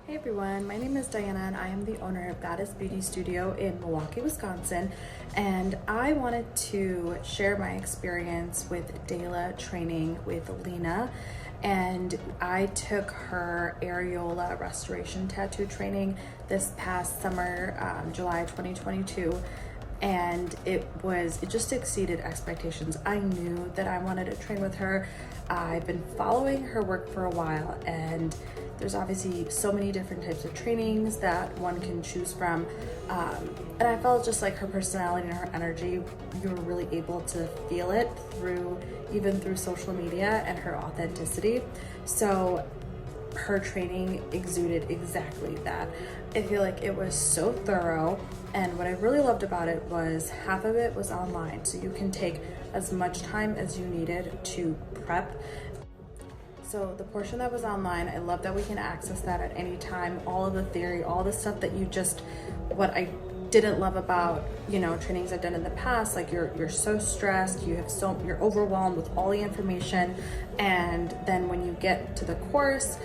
Hey everyone, my name is Diana and I am the owner of Gadis Beauty Studio in Milwaukee, Wisconsin. And I wanted to share my experience with Daela Training with Lina. And I took her areola restoration tattoo training this past summer, July 2022. And it just exceeded expectations. I knew that I wanted to train with her. I've been following her work for a while, and there's obviously so many different types of trainings that one can choose from. And I felt just like her personality and her energy, you were really able to feel it even through social media and her authenticity. So her training exuded exactly that. I feel like it was so thorough, and what I really loved about it was half of it was online, so you can take as much time as you needed to prep. So the portion that was online, I love that we can access that at any time, all of the theory, all the stuff that what I didn't love about, trainings I've done in the past, like you're so stressed, you're overwhelmed with all the information. And then when you get to the course,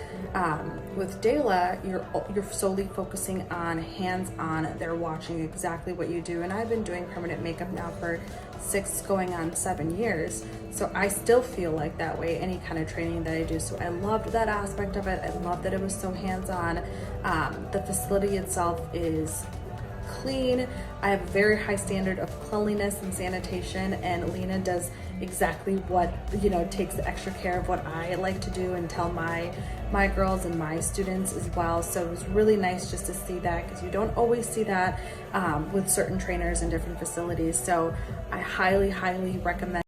with Daela, you're solely focusing on hands-on. They're watching exactly what you do. And I've been doing permanent makeup now for 6 going on 7 years. So I still feel like that way, any kind of training that I do. So I loved that aspect of it. I loved that it was so hands-on. The facility itself is clean. I have a very high standard of cleanliness and sanitation, and Lina does exactly what, takes the extra care of what I like to do and tell my girls and my students as well. So it was really nice just to see that, because you don't always see that with certain trainers in different facilities. So I highly recommend